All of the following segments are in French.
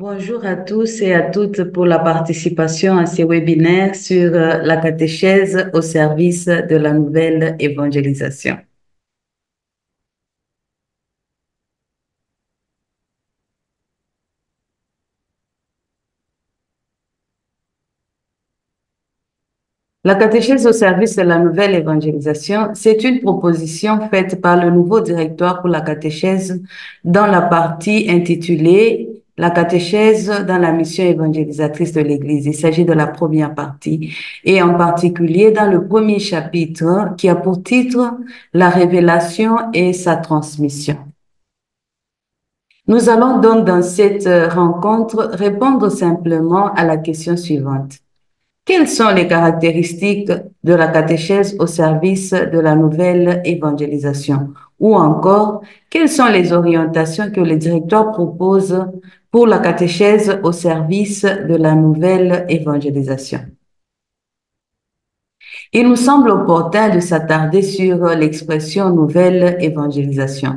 Bonjour à tous et à toutes pour la participation à ces webinaires sur la catéchèse au service de la nouvelle évangélisation. La catéchèse au service de la nouvelle évangélisation, c'est une proposition faite par le nouveau directoire pour la catéchèse dans la partie intitulée La catéchèse dans la mission évangélisatrice de l'Église. Il s'agit de la première partie et en particulier dans le premier chapitre qui a pour titre La révélation et sa transmission. Nous allons donc dans cette rencontre répondre simplement à la question suivante. Quelles sont les caractéristiques de la catéchèse au service de la nouvelle évangélisation? Ou encore, quelles sont les orientations que le directeur propose pour la catéchèse au service de la nouvelle évangélisation? Il nous semble opportun de s'attarder sur l'expression nouvelle évangélisation.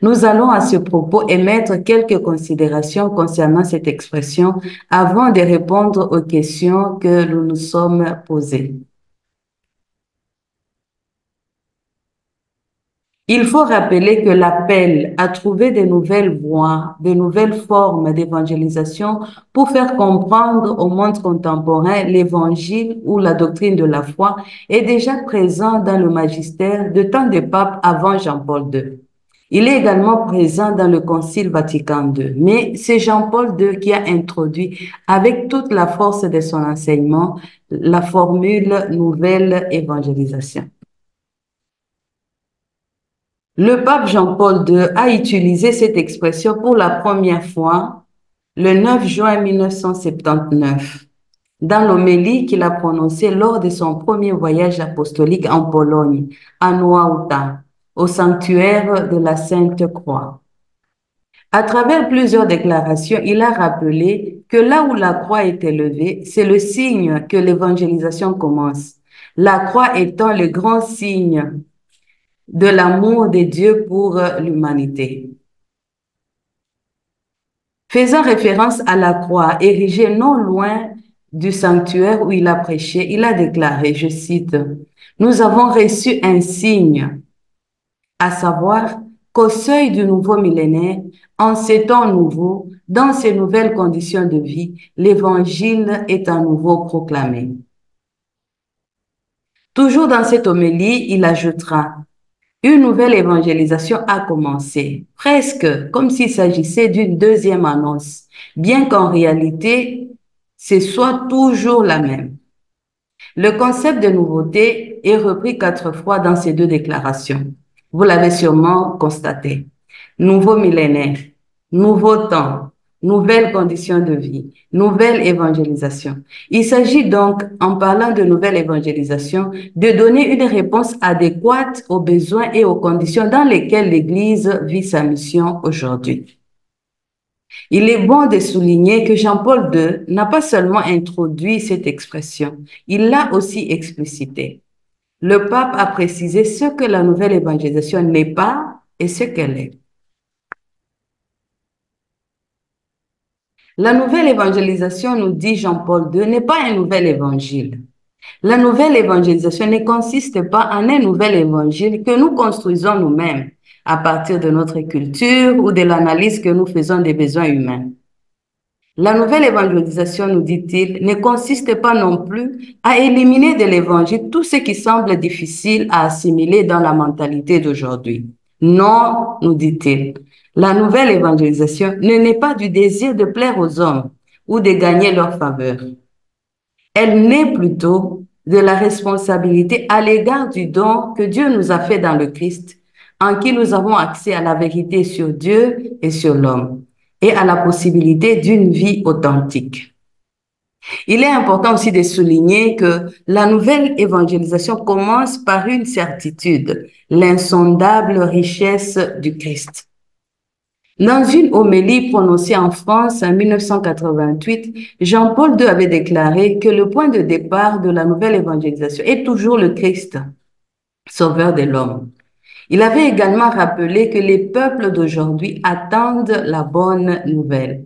Nous allons à ce propos émettre quelques considérations concernant cette expression avant de répondre aux questions que nous nous sommes posées. Il faut rappeler que l'appel à trouver de nouvelles voies, de nouvelles formes d'évangélisation pour faire comprendre au monde contemporain l'évangile ou la doctrine de la foi est déjà présent dans le magistère de tant de papes avant Jean-Paul II. Il est également présent dans le Concile Vatican II, mais c'est Jean-Paul II qui a introduit avec toute la force de son enseignement la formule nouvelle évangélisation. Le pape Jean-Paul II a utilisé cette expression pour la première fois le 9 juin 1979 dans l'homélie qu'il a prononcée lors de son premier voyage apostolique en Pologne, à Noahuta, au sanctuaire de la Sainte Croix. À travers plusieurs déclarations, il a rappelé que là où la croix est élevée, c'est le signe que l'évangélisation commence. La croix étant le grand signe de l'amour de Dieu pour l'humanité. Faisant référence à la croix érigée non loin du sanctuaire où il a prêché, il a déclaré, je cite, « Nous avons reçu un signe, à savoir qu'au seuil du nouveau millénaire, en ces temps nouveaux, dans ces nouvelles conditions de vie, l'Évangile est à nouveau proclamé. » Toujours dans cette homélie, il ajoutera, une nouvelle évangélisation a commencé, presque comme s'il s'agissait d'une deuxième annonce, bien qu'en réalité, ce soit toujours la même. Le concept de nouveauté est repris 4 fois dans ces deux déclarations. Vous l'avez sûrement constaté. Nouveau millénaire, nouveau temps, nouvelles conditions de vie, nouvelle évangélisation. Il s'agit donc, en parlant de nouvelle évangélisation, de donner une réponse adéquate aux besoins et aux conditions dans lesquelles l'Église vit sa mission aujourd'hui. Il est bon de souligner que Jean-Paul II n'a pas seulement introduit cette expression, il l'a aussi explicité. Le pape a précisé ce que la nouvelle évangélisation n'est pas et ce qu'elle est. La nouvelle évangélisation, nous dit Jean-Paul II, n'est pas un nouvel évangile. La nouvelle évangélisation ne consiste pas en un nouvel évangile que nous construisons nous-mêmes à partir de notre culture ou de l'analyse que nous faisons des besoins humains. La nouvelle évangélisation, nous dit-il, ne consiste pas non plus à éliminer de l'évangile tout ce qui semble difficile à assimiler dans la mentalité d'aujourd'hui. Non, nous dit-il, la nouvelle évangélisation ne naît pas du désir de plaire aux hommes ou de gagner leur faveur. Elle naît plutôt de la responsabilité à l'égard du don que Dieu nous a fait dans le Christ, en qui nous avons accès à la vérité sur Dieu et sur l'homme, et à la possibilité d'une vie authentique. Il est important aussi de souligner que la nouvelle évangélisation commence par une certitude, l'insondable richesse du Christ. Dans une homélie prononcée en France en 1988, Jean-Paul II avait déclaré que le point de départ de la nouvelle évangélisation est toujours le Christ, sauveur de l'homme. Il avait également rappelé que les peuples d'aujourd'hui attendent la bonne nouvelle.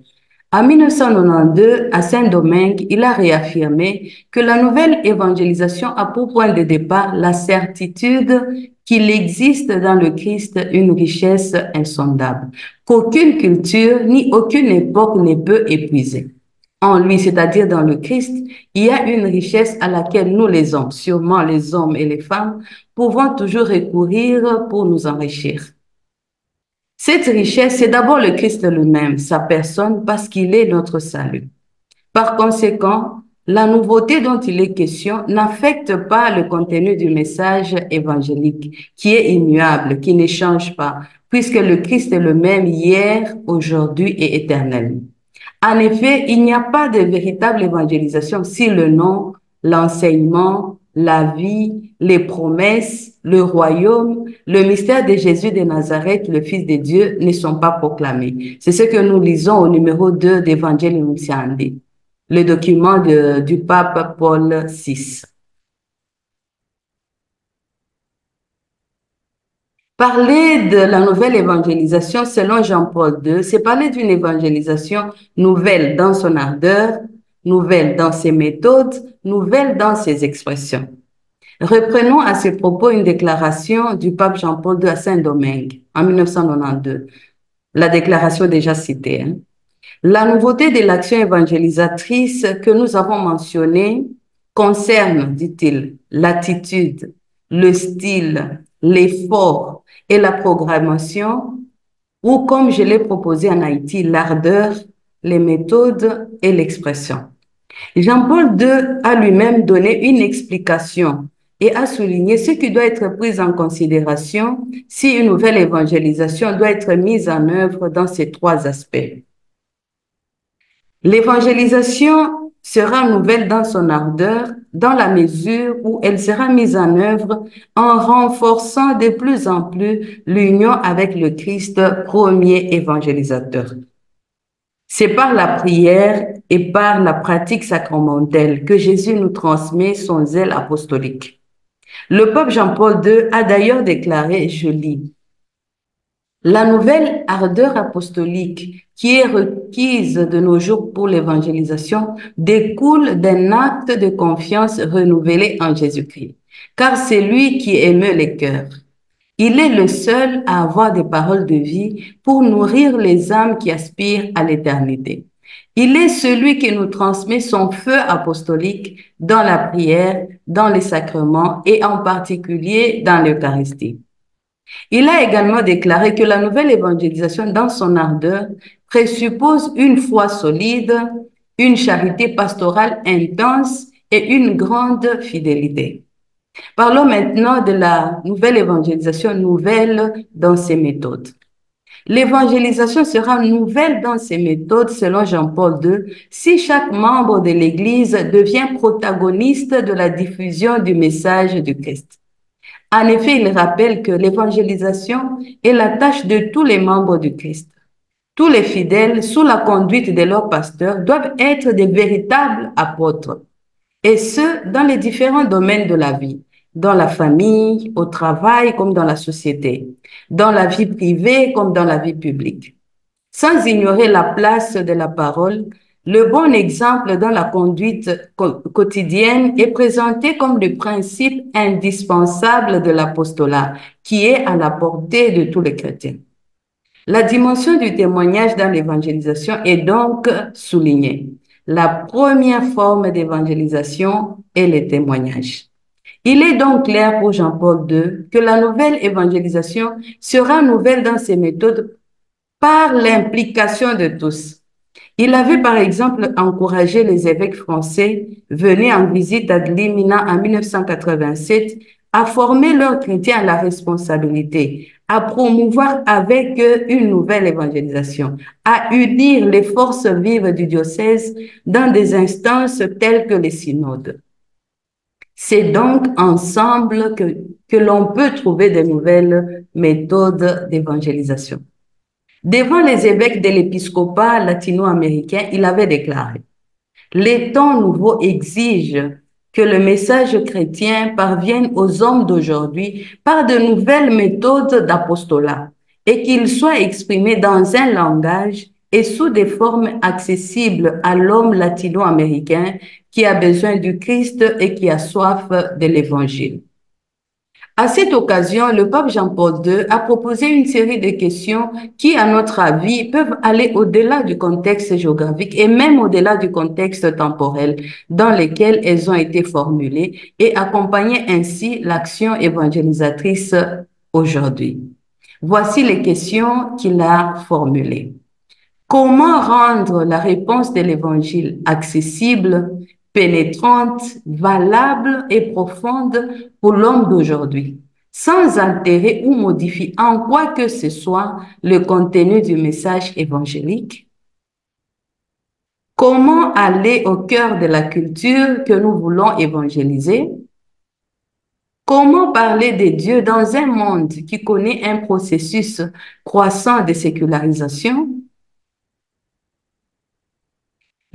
En 1992, à Saint-Domingue, il a réaffirmé que la nouvelle évangélisation a pour point de départ la certitude qu'il existe dans le Christ une richesse insondable, qu'aucune culture ni aucune époque ne peut épuiser. En lui, c'est-à-dire dans le Christ, il y a une richesse à laquelle nous les hommes, sûrement les hommes et les femmes, pouvons toujours recourir pour nous enrichir. Cette richesse, c'est d'abord le Christ lui-même, sa personne, parce qu'il est notre salut. Par conséquent, la nouveauté dont il est question n'affecte pas le contenu du message évangélique, qui est immuable, qui ne change pas, puisque le Christ est le même hier, aujourd'hui et éternellement. En effet, il n'y a pas de véritable évangélisation si le nom, l'enseignement, la vie, les promesses, le royaume, le mystère de Jésus de Nazareth, le Fils de Dieu, ne sont pas proclamés. C'est ce que nous lisons au numéro 2 d'Evangelium Nuntiandi, le document du pape Paul VI. Parler de la nouvelle évangélisation selon Jean-Paul II, c'est parler d'une évangélisation nouvelle dans son ardeur, nouvelle dans ses méthodes, nouvelle dans ses expressions. Reprenons à ce propos une déclaration du pape Jean-Paul II à Saint-Domingue en 1992, la déclaration déjà citée. La nouveauté de l'action évangélisatrice que nous avons mentionnée concerne, dit-il, l'attitude, le style, l'effort et la programmation, ou comme je l'ai proposé en Haïti, l'ardeur, les méthodes et l'expression. Jean-Paul II a lui-même donné une explication et a souligné ce qui doit être pris en considération si une nouvelle évangélisation doit être mise en œuvre dans ces trois aspects. L'évangélisation sera nouvelle dans son ardeur dans la mesure où elle sera mise en œuvre en renforçant de plus en plus l'union avec le Christ, premier évangélisateur. C'est par la prière et par la pratique sacramentelle que Jésus nous transmet son zèle apostolique. Le pape Jean-Paul II a d'ailleurs déclaré, je lis, « La nouvelle ardeur apostolique qui est requise de nos jours pour l'évangélisation découle d'un acte de confiance renouvelé en Jésus-Christ, car c'est lui qui émeut les cœurs. Il est le seul à avoir des paroles de vie pour nourrir les âmes qui aspirent à l'éternité. Il est celui qui nous transmet son feu apostolique dans la prière, dans les sacrements et en particulier dans l'Eucharistie. Il a également déclaré que la nouvelle évangélisation dans son ardeur présuppose une foi solide, une charité pastorale intense et une grande fidélité. Parlons maintenant de la nouvelle évangélisation nouvelle dans ses méthodes. L'évangélisation sera nouvelle dans ses méthodes selon Jean-Paul II si chaque membre de l'Église devient protagoniste de la diffusion du message du Christ. En effet, il rappelle que l'évangélisation est la tâche de tous les membres du Christ. Tous les fidèles, sous la conduite de leurs pasteurs, doivent être des véritables apôtres, et ce, dans les différents domaines de la vie, dans la famille, au travail comme dans la société, dans la vie privée comme dans la vie publique. Sans ignorer la place de la parole, le bon exemple dans la conduite quotidienne est présenté comme le principe indispensable de l'apostolat, qui est à la portée de tous les chrétiens. La dimension du témoignage dans l'évangélisation est donc soulignée. La première forme d'évangélisation est le témoignage. Il est donc clair pour Jean-Paul II que la nouvelle évangélisation sera nouvelle dans ses méthodes par l'implication de tous. Il avait par exemple encouragé les évêques français venus en visite à Dlimina en 1987 à former leurs chrétiens à la responsabilité, à promouvoir avec eux une nouvelle évangélisation, à unir les forces vives du diocèse dans des instances telles que les synodes. C'est donc ensemble que l'on peut trouver de nouvelles méthodes d'évangélisation. Devant les évêques de l'épiscopat latino-américain, il avait déclaré « Les temps nouveaux exigent que le message chrétien parvienne aux hommes d'aujourd'hui par de nouvelles méthodes d'apostolat et qu'il soit exprimé dans un langage et sous des formes accessibles à l'homme latino-américain qui a besoin du Christ et qui a soif de l'Évangile. À cette occasion, le pape Jean-Paul II a proposé une série de questions qui, à notre avis, peuvent aller au-delà du contexte géographique et même au-delà du contexte temporel dans lequel elles ont été formulées et accompagner ainsi l'action évangélisatrice aujourd'hui. Voici les questions qu'il a formulées. Comment rendre la réponse de l'Évangile accessible, pénétrante, valable et profonde pour l'homme d'aujourd'hui, sans altérer ou modifier en quoi que ce soit le contenu du message évangélique? Comment aller au cœur de la culture que nous voulons évangéliser? Comment parler de Dieu dans un monde qui connaît un processus croissant de sécularisation?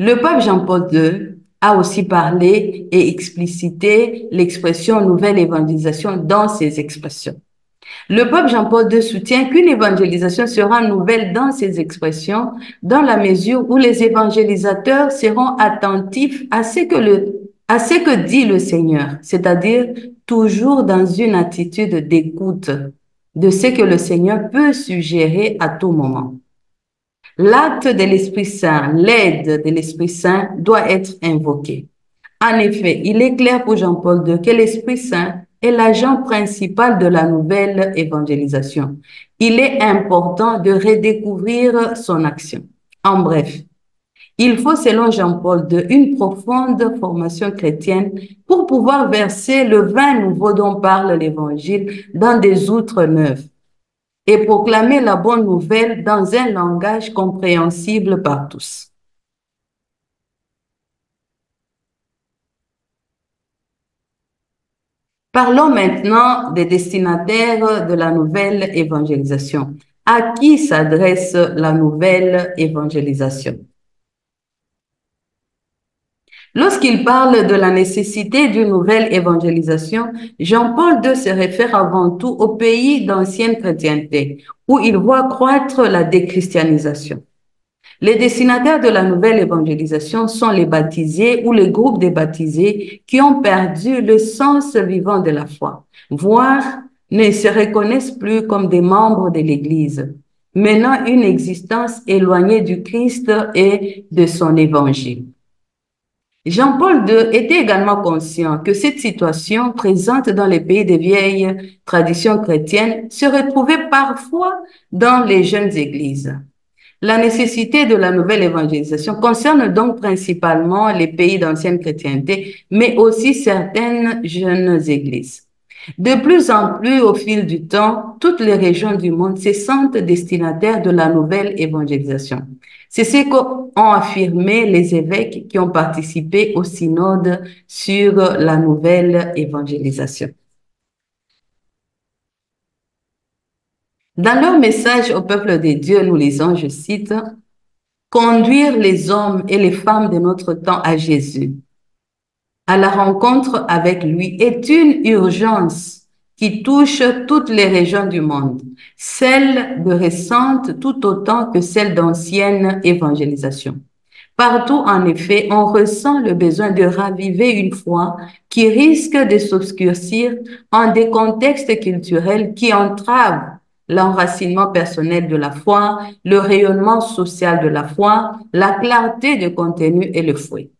Le pape Jean-Paul II a aussi parlé et explicité l'expression nouvelle évangélisation dans ses expressions. Le pape Jean-Paul II soutient qu'une évangélisation sera nouvelle dans ses expressions dans la mesure où les évangélisateurs seront attentifs à ce que dit le Seigneur, c'est-à-dire toujours dans une attitude d'écoute de ce que le Seigneur peut suggérer à tout moment. L'acte de l'Esprit Saint, l'aide de l'Esprit Saint doit être invoqué. En effet, il est clair pour Jean-Paul II que l'Esprit Saint est l'agent principal de la nouvelle évangélisation. Il est important de redécouvrir son action. En bref, il faut, selon Jean-Paul II, une profonde formation chrétienne pour pouvoir verser le vin nouveau dont parle l'Évangile dans des outres neuves et proclamer la bonne nouvelle dans un langage compréhensible par tous. Parlons maintenant des destinataires de la nouvelle évangélisation. À qui s'adresse la nouvelle évangélisation? Lorsqu'il parle de la nécessité d'une nouvelle évangélisation, Jean-Paul II se réfère avant tout aux pays d'ancienne chrétienté, où il voit croître la déchristianisation. Les destinataires de la nouvelle évangélisation sont les baptisés ou les groupes des baptisés qui ont perdu le sens vivant de la foi, voire ne se reconnaissent plus comme des membres de l'Église, menant une existence éloignée du Christ et de son évangile. Jean-Paul II était également conscient que cette situation présente dans les pays des vieilles traditions chrétiennes se retrouvait parfois dans les jeunes églises. La nécessité de la nouvelle évangélisation concerne donc principalement les pays d'ancienne chrétienté, mais aussi certaines jeunes églises. De plus en plus, au fil du temps, toutes les régions du monde se sentent destinataires de la nouvelle évangélisation. C'est ce qu'ont affirmé les évêques qui ont participé au synode sur la nouvelle évangélisation. Dans leur message au peuple de Dieu, nous lisons, je cite, « Conduire les hommes et les femmes de notre temps à Jésus, à la rencontre avec lui, est une urgence qui touche toutes les régions du monde, celles de récentes tout autant que celles d'ancienne évangélisation. Partout, en effet, on ressent le besoin de raviver une foi qui risque de s'obscurcir en des contextes culturels qui entravent l'enracinement personnel de la foi, le rayonnement social de la foi, la clarté de contenu et le fruit. »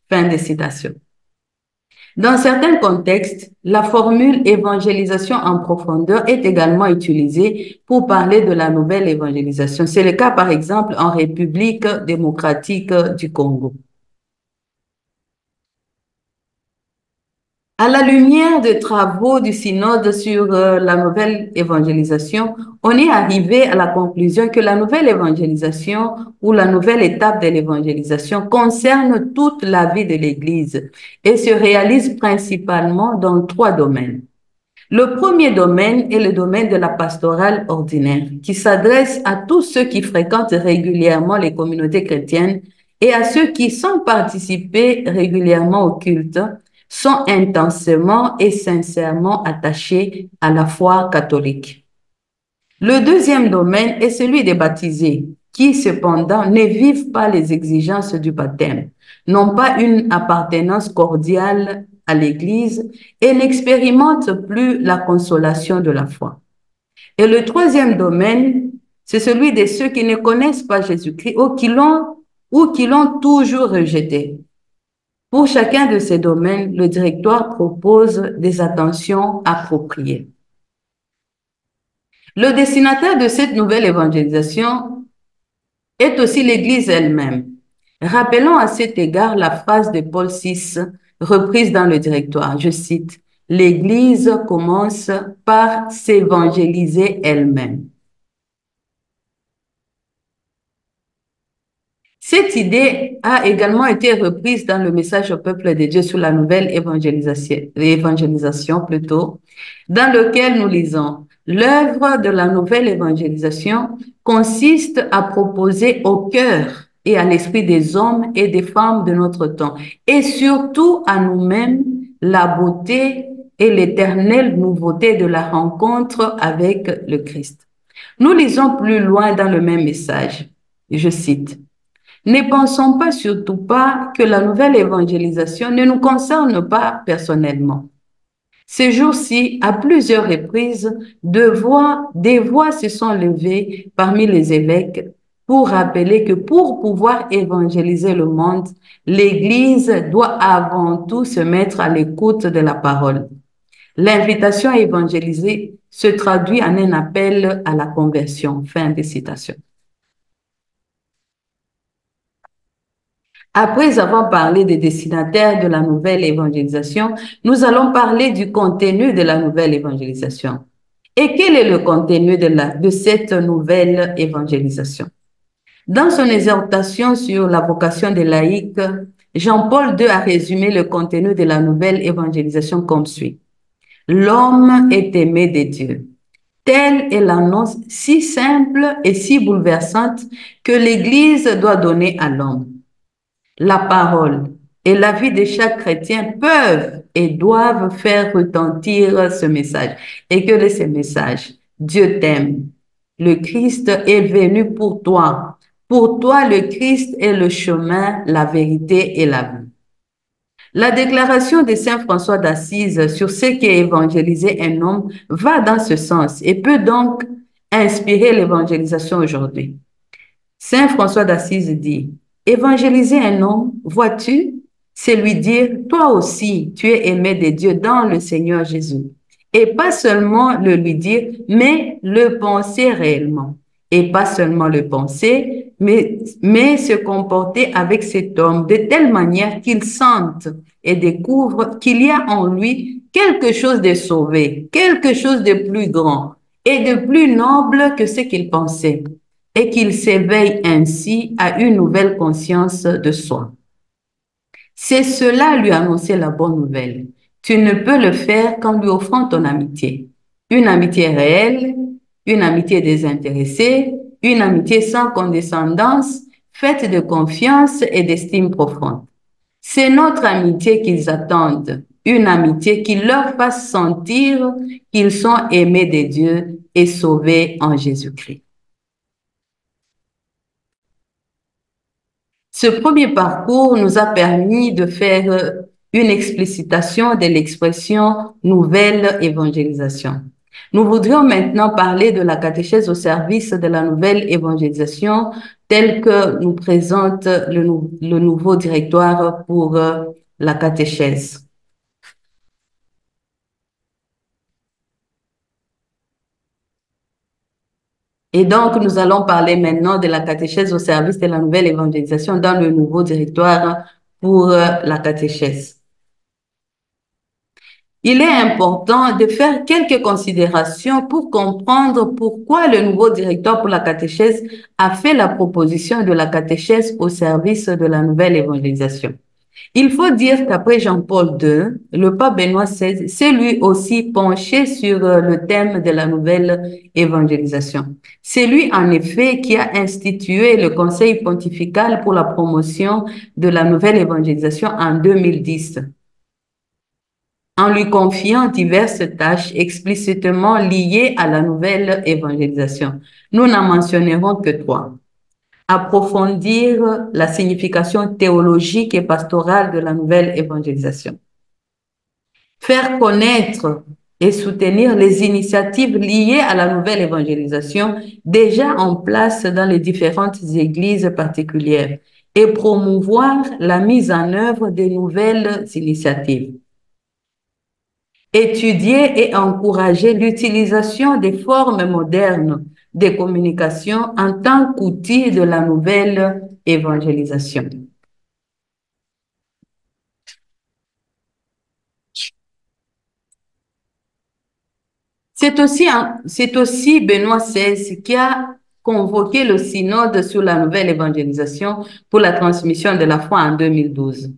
Fin de citation. Dans certains contextes, la formule évangélisation en profondeur est également utilisée pour parler de la nouvelle évangélisation. C'est le cas, par exemple, en République démocratique du Congo. À la lumière des travaux du synode sur la nouvelle évangélisation, on est arrivé à la conclusion que la nouvelle évangélisation ou la nouvelle étape de l'évangélisation concerne toute la vie de l'Église et se réalise principalement dans trois domaines. Le premier domaine est le domaine de la pastorale ordinaire, qui s'adresse à tous ceux qui fréquentent régulièrement les communautés chrétiennes et à ceux qui, sans participer régulièrement au culte, sont intensément et sincèrement attachés à la foi catholique. Le deuxième domaine est celui des baptisés, qui cependant ne vivent pas les exigences du baptême, n'ont pas une appartenance cordiale à l'Église et n'expérimentent plus la consolation de la foi. Et le troisième domaine, c'est celui de ceux qui ne connaissent pas Jésus-Christ ou qui l'ont toujours rejeté. Pour chacun de ces domaines, le directoire propose des attentions appropriées. Le destinataire de cette nouvelle évangélisation est aussi l'Église elle-même. Rappelons à cet égard la phrase de Paul VI, reprise dans le directoire. Je cite, « L'Église commence par s'évangéliser elle-même. » Cette idée a également été reprise dans le message au peuple de Dieu sur la nouvelle évangélisation plutôt, dans lequel nous lisons « L'œuvre de la nouvelle évangélisation consiste à proposer au cœur et à l'esprit des hommes et des femmes de notre temps, et surtout à nous-mêmes, la beauté et l'éternelle nouveauté de la rencontre avec le Christ. » Nous lisons plus loin dans le même message. Je cite, « Ne pensons pas surtout pas que la nouvelle évangélisation ne nous concerne pas personnellement. Ces jours-ci, à plusieurs reprises, des voix se sont levées parmi les évêques pour rappeler que pour pouvoir évangéliser le monde, l'Église doit avant tout se mettre à l'écoute de la parole. L'invitation à évangéliser se traduit en un appel à la conversion. » Fin de citation. Après avoir parlé des destinataires de la nouvelle évangélisation, nous allons parler du contenu de la nouvelle évangélisation. Et quel est le contenu de cette nouvelle évangélisation? Dans son exhortation sur la vocation des laïcs, Jean-Paul II a résumé le contenu de la nouvelle évangélisation comme suit. « L'homme est aimé de Dieu. » Telle est l'annonce si simple et si bouleversante que l'Église doit donner à l'homme. La parole et la vie de chaque chrétien peuvent et doivent faire retentir ce message. Et quel est ce message? Dieu t'aime. Le Christ est venu pour toi. Pour toi, le Christ est le chemin, la vérité et la vie. La déclaration de Saint François d'Assise sur ce qu'est évangéliser un homme va dans ce sens et peut donc inspirer l'évangélisation aujourd'hui. Saint François d'Assise dit, « Évangéliser un homme, vois-tu, c'est lui dire, toi aussi, tu es aimé de Dieu dans le Seigneur Jésus. » Et pas seulement le lui dire, mais le penser réellement. Et pas seulement le penser, mais se comporter avec cet homme de telle manière qu'il sente et découvre qu'il y a en lui quelque chose de sauvé, quelque chose de plus grand et de plus noble que ce qu'il pensait, et qu'il s'éveille ainsi à une nouvelle conscience de soi. C'est cela lui annoncer la bonne nouvelle. Tu ne peux le faire qu'en lui offrant ton amitié. Une amitié réelle, une amitié désintéressée, une amitié sans condescendance, faite de confiance et d'estime profonde. C'est notre amitié qu'ils attendent, une amitié qui leur fasse sentir qu'ils sont aimés de Dieu et sauvés en Jésus-Christ. Ce premier parcours nous a permis de faire une explicitation de l'expression « nouvelle évangélisation ». Nous voudrions maintenant parler de la catéchèse au service de la nouvelle évangélisation telle que nous présente le nouveau directoire pour la catéchèse. Et donc, nous allons parler maintenant de la catéchèse au service de la nouvelle évangélisation dans le nouveau directoire pour la catéchèse. Il est important de faire quelques considérations pour comprendre pourquoi le nouveau directeur pour la catéchèse a fait la proposition de la catéchèse au service de la nouvelle évangélisation. Il faut dire qu'après Jean-Paul II, le pape Benoît XVI s'est lui aussi penché sur le thème de la nouvelle évangélisation. C'est lui, en effet, qui a institué le Conseil pontifical pour la promotion de la nouvelle évangélisation en 2010. en lui confiant diverses tâches explicitement liées à la nouvelle évangélisation. Nous n'en mentionnerons que trois. Approfondir la signification théologique et pastorale de la nouvelle évangélisation. Faire connaître et soutenir les initiatives liées à la nouvelle évangélisation déjà en place dans les différentes églises particulières et promouvoir la mise en œuvre de nouvelles initiatives. Étudier et encourager l'utilisation des formes modernes de communication en tant qu'outil de la nouvelle évangélisation. C'est aussi Benoît XVI qui a convoqué le synode sur la nouvelle évangélisation pour la transmission de la foi en 2012.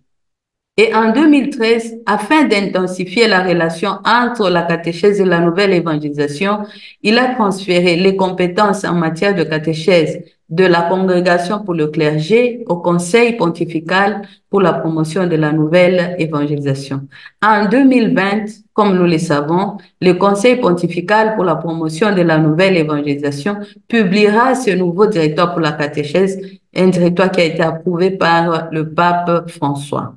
Et en 2013, afin d'intensifier la relation entre la catéchèse et la nouvelle évangélisation, il a transféré les compétences en matière de catéchèse de la Congrégation pour le clergé au Conseil pontifical pour la promotion de la nouvelle évangélisation. En 2020, comme nous le savons, le Conseil pontifical pour la promotion de la nouvelle évangélisation publiera ce nouveau directoire pour la catéchèse, un directoire qui a été approuvé par le pape François.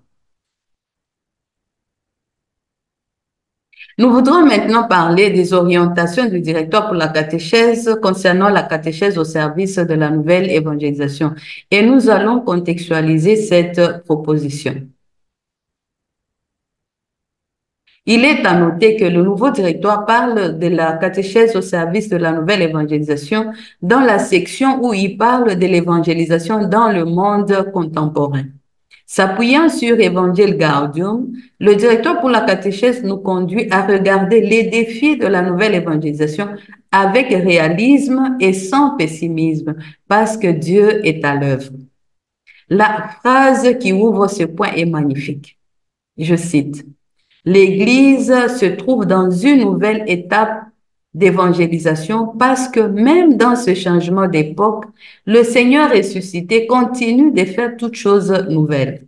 Nous voudrons maintenant parler des orientations du directeur pour la catéchèse concernant la catéchèse au service de la nouvelle évangélisation. Et nous allons contextualiser cette proposition. Il est à noter que le nouveau directoire parle de la catéchèse au service de la nouvelle évangélisation dans la section où il parle de l'évangélisation dans le monde contemporain. S'appuyant sur Évangile Gaudium, le directeur pour la catéchèse nous conduit à regarder les défis de la nouvelle évangélisation avec réalisme et sans pessimisme, parce que Dieu est à l'œuvre. La phrase qui ouvre ce point est magnifique. Je cite, « L'Église se trouve dans une nouvelle étape d'évangélisation parce que même dans ce changement d'époque, le Seigneur ressuscité continue de faire toutes choses nouvelles.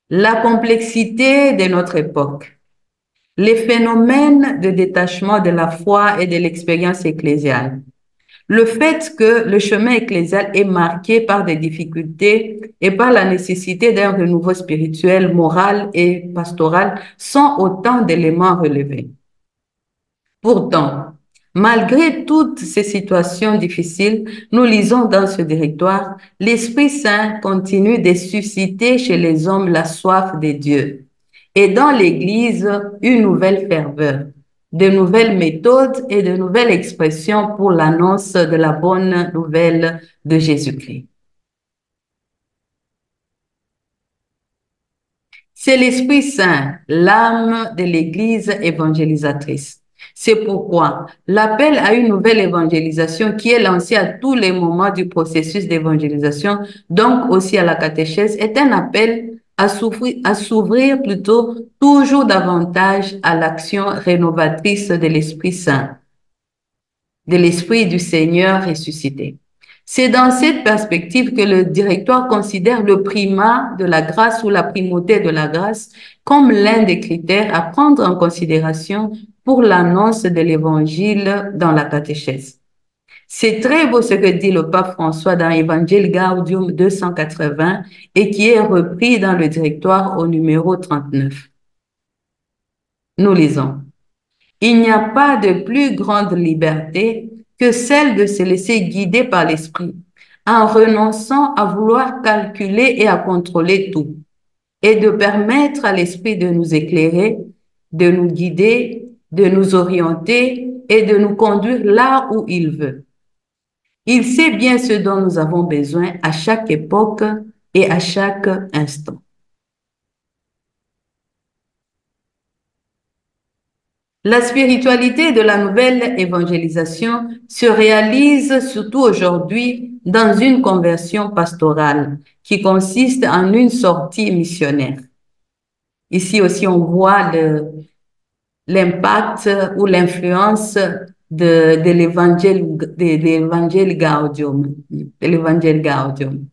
La complexité de notre époque, les phénomènes de détachement de la foi et de l'expérience ecclésiale, le fait que le chemin ecclésial est marqué par des difficultés et par la nécessité d'un renouveau spirituel, moral et pastoral sont autant d'éléments relevés. Pourtant, malgré toutes ces situations difficiles, nous lisons dans ce directoire, l'Esprit Saint continue de susciter chez les hommes la soif de Dieu et dans l'Église une nouvelle ferveur, de nouvelles méthodes et de nouvelles expressions pour l'annonce de la bonne nouvelle de Jésus-Christ. C'est l'Esprit Saint, l'âme de l'Église évangélisatrice. C'est pourquoi l'appel à une nouvelle évangélisation qui est lancé à tous les moments du processus d'évangélisation, donc aussi à la catéchèse, est un appel à s'ouvrir plutôt toujours davantage à l'action rénovatrice de l'Esprit Saint, de l'Esprit du Seigneur ressuscité. C'est dans cette perspective que le directoire considère le primat de la grâce ou la primauté de la grâce comme l'un des critères à prendre en considération pour l'annonce de l'Évangile dans la catéchèse. C'est très beau ce que dit le pape François dans Évangile Gaudium 280 et qui est repris dans le directoire au numéro 39. Nous lisons. Il n'y a pas de plus grande liberté que celle de se laisser guider par l'Esprit, en renonçant à vouloir calculer et à contrôler tout, et de permettre à l'Esprit de nous éclairer, de nous guider, de nous orienter et de nous conduire là où il veut. Il sait bien ce dont nous avons besoin à chaque époque et à chaque instant. La spiritualité de la nouvelle évangélisation se réalise surtout aujourd'hui dans une conversion pastorale qui consiste en une sortie missionnaire. Ici aussi, on voit l'impact ou l'influence de l'évangile Gaudium, de l'évangile Gaudium.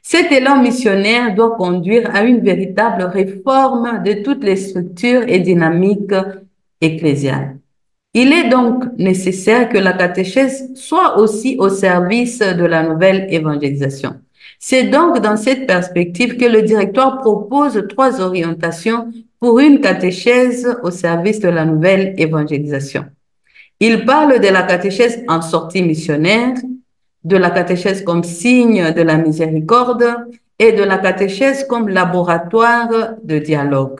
Cet élan missionnaire doit conduire à une véritable réforme de toutes les structures et dynamiques ecclésiales. Il est donc nécessaire que la catéchèse soit aussi au service de la nouvelle évangélisation. C'est donc dans cette perspective que le directoire propose 3 orientations pour une catéchèse au service de la nouvelle évangélisation. Il parle de la catéchèse en sortie missionnaire, de la catéchèse comme signe de la miséricorde et de la catéchèse comme laboratoire de dialogue.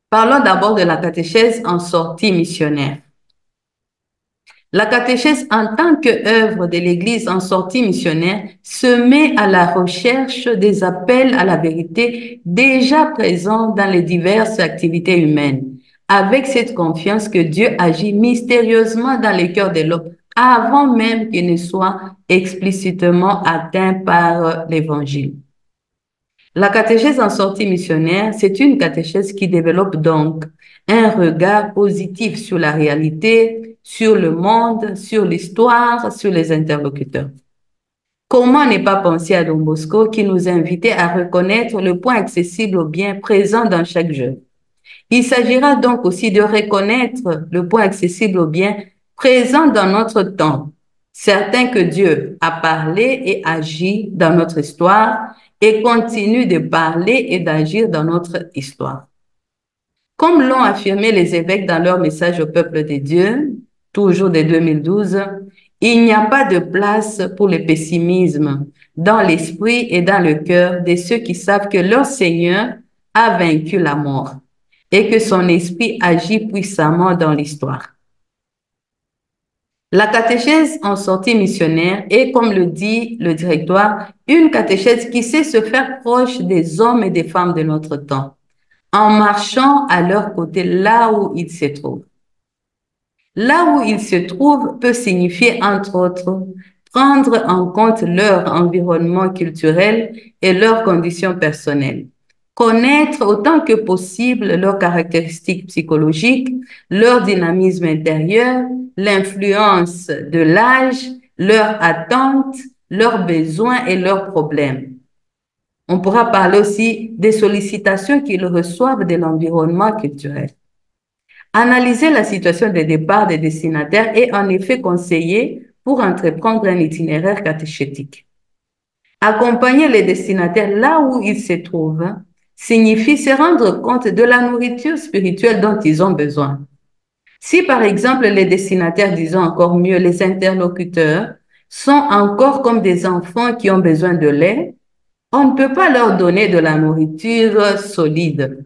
Parlons d'abord de la catéchèse en sortie missionnaire. La catéchèse en tant qu'œuvre de l'Église en sortie missionnaire se met à la recherche des appels à la vérité déjà présents dans les diverses activités humaines, avec cette confiance que Dieu agit mystérieusement dans les cœurs de l'homme avant même qu'il ne soit explicitement atteint par l'Évangile. La catéchèse en sortie missionnaire, c'est une catéchèse qui développe donc un regard positif sur la réalité, sur le monde, sur l'histoire, sur les interlocuteurs. Comment ne pas penser à Don Bosco qui nous invitait à reconnaître le point accessible au bien présent dans chaque jeune? Il s'agira donc aussi de reconnaître le point accessible au bien présent dans notre temps, certain que Dieu a parlé et agi dans notre histoire et continue de parler et d'agir dans notre histoire. Comme l'ont affirmé les évêques dans leur message au peuple de Dieu, toujours de 2012, il n'y a pas de place pour le pessimisme dans l'esprit et dans le cœur de ceux qui savent que leur Seigneur a vaincu la mort et que son esprit agit puissamment dans l'histoire. La catéchèse en sortie missionnaire est, comme le dit le directoire, une catéchèse qui sait se faire proche des hommes et des femmes de notre temps, en marchant à leur côté là où ils se trouvent. Là où ils se trouvent peut signifier, entre autres, prendre en compte leur environnement culturel et leurs conditions personnelles. Connaître autant que possible leurs caractéristiques psychologiques, leur dynamisme intérieur, l'influence de l'âge, leurs attentes, leurs besoins et leurs problèmes. On pourra parler aussi des sollicitations qu'ils reçoivent de l'environnement culturel. Analyser la situation de départ des destinataires est en effet conseillé pour entreprendre un itinéraire catéchétique. Accompagner les destinataires là où ils se trouvent signifie se rendre compte de la nourriture spirituelle dont ils ont besoin. Si par exemple les destinataires, disons encore mieux les interlocuteurs, sont encore comme des enfants qui ont besoin de lait, on ne peut pas leur donner de la nourriture solide.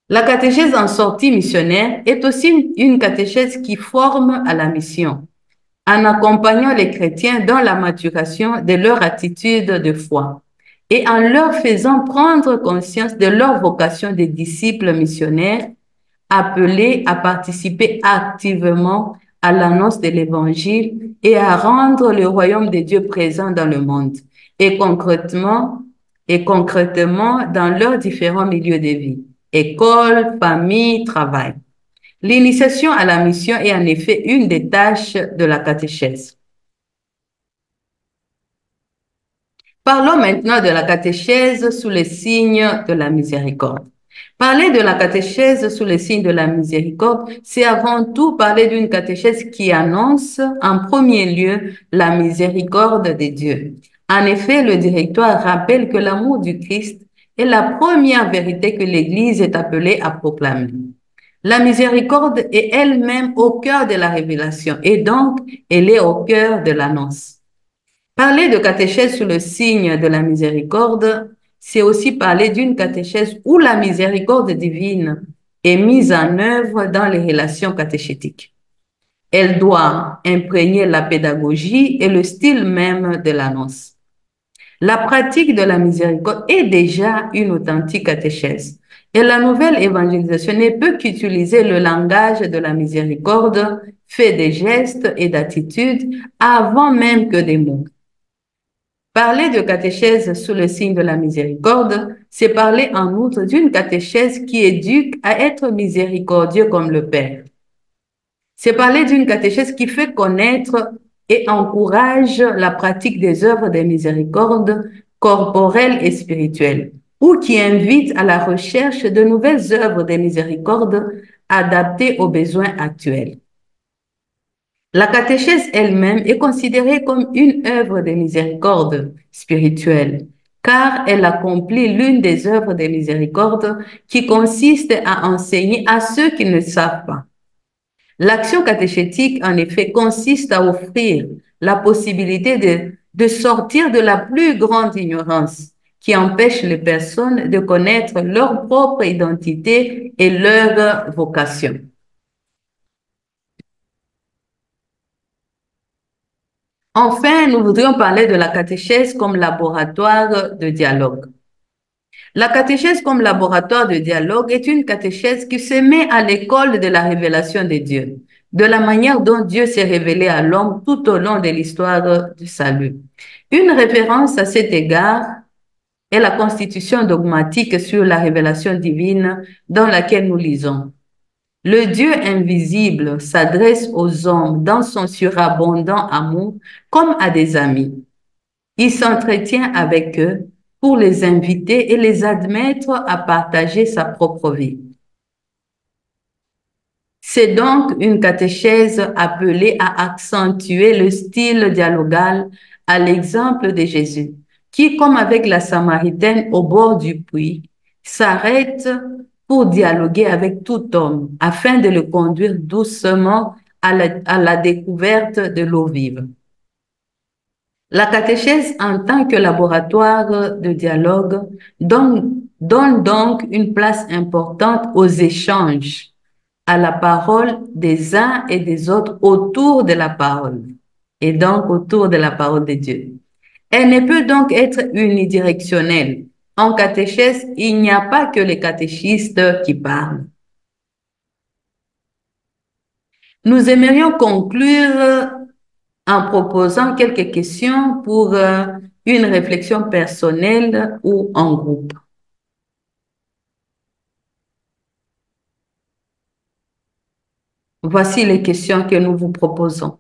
La catéchèse en sortie missionnaire est aussi une catéchèse qui forme à la mission, en accompagnant les chrétiens dans la maturation de leur attitude de foi et en leur faisant prendre conscience de leur vocation de disciples missionnaires appelés à participer activement à l'annonce de l'Évangile et à rendre le royaume de Dieu présent dans le monde et concrètement dans leurs différents milieux de vie, école, famille, travail. L'initiation à la mission est en effet une des tâches de la catéchèse. Parlons maintenant de la catéchèse sous les signes de la miséricorde. Parler de la catéchèse sous les signes de la miséricorde, c'est avant tout parler d'une catéchèse qui annonce en premier lieu la miséricorde de Dieu. En effet, le directoire rappelle que l'amour du Christ est la première vérité que l'Église est appelée à proclamer. La miséricorde est elle-même au cœur de la révélation et donc elle est au cœur de l'annonce. Parler de catéchèse sous le signe de la miséricorde, c'est aussi parler d'une catéchèse où la miséricorde divine est mise en œuvre dans les relations catéchétiques. Elle doit imprégner la pédagogie et le style même de l'annonce. La pratique de la miséricorde est déjà une authentique catéchèse et la nouvelle évangélisation ne peut qu'utiliser le langage de la miséricorde fait des gestes et d'attitudes avant même que des mots. Parler de catéchèse sous le signe de la miséricorde, c'est parler en outre d'une catéchèse qui éduque à être miséricordieux comme le Père. C'est parler d'une catéchèse qui fait connaître et encourage la pratique des œuvres de miséricorde corporelles et spirituelles, ou qui invite à la recherche de nouvelles œuvres de miséricorde adaptées aux besoins actuels. La catéchèse elle-même est considérée comme une œuvre de miséricorde spirituelle, car elle accomplit l'une des œuvres de miséricorde qui consiste à enseigner à ceux qui ne savent pas. L'action catéchétique, en effet, consiste à offrir la possibilité de sortir de la plus grande ignorance qui empêche les personnes de connaître leur propre identité et leur vocation. Enfin, nous voudrions parler de la catéchèse comme laboratoire de dialogue. La catéchèse comme laboratoire de dialogue est une catéchèse qui se met à l'école de la révélation de Dieu, de la manière dont Dieu s'est révélé à l'homme tout au long de l'histoire du salut. Une référence à cet égard est la constitution dogmatique sur la révélation divine dans laquelle nous lisons. Le Dieu invisible s'adresse aux hommes dans son surabondant amour comme à des amis. Il s'entretient avec eux pour les inviter et les admettre à partager sa propre vie. C'est donc une catéchèse appelée à accentuer le style dialogal à l'exemple de Jésus, qui, comme avec la Samaritaine au bord du puits, s'arrête pour dialoguer avec tout homme afin de le conduire doucement à la découverte de l'eau vive. La catéchèse, en tant que laboratoire de dialogue, donne donc une place importante aux échanges, à la parole des uns et des autres autour de la parole, et donc autour de la parole de Dieu. Elle ne peut donc être unidirectionnelle. En catéchèse, il n'y a pas que les catéchistes qui parlent. Nous aimerions conclure en proposant quelques questions pour une réflexion personnelle ou en groupe. Voici les questions que nous vous proposons.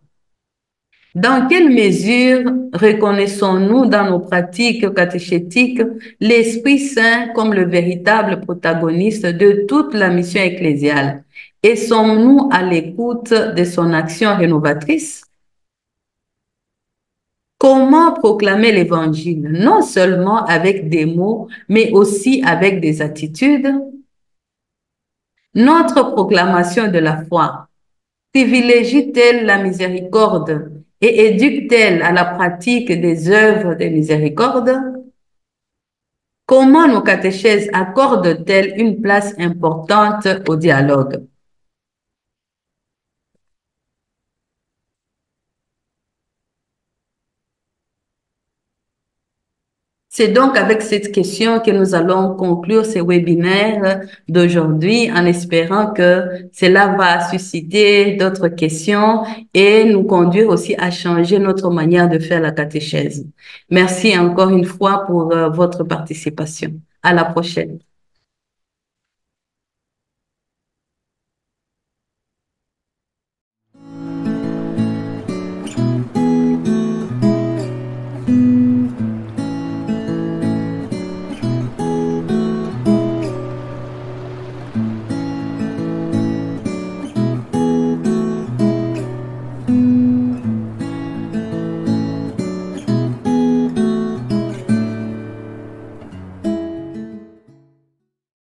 Dans quelle mesure reconnaissons-nous dans nos pratiques catéchétiques l'Esprit Saint comme le véritable protagoniste de toute la mission ecclésiale? Et sommes-nous à l'écoute de son action rénovatrice? Comment proclamer l'Évangile, non seulement avec des mots, mais aussi avec des attitudes? Notre proclamation de la foi privilégie-t-elle la miséricorde et éduque-t-elle à la pratique des œuvres de miséricorde? Comment nos catéchèses accordent-elles une place importante au dialogue? C'est donc avec cette question que nous allons conclure ce webinaire d'aujourd'hui en espérant que cela va susciter d'autres questions et nous conduire aussi à changer notre manière de faire la catéchèse. Merci encore une fois pour votre participation. À la prochaine.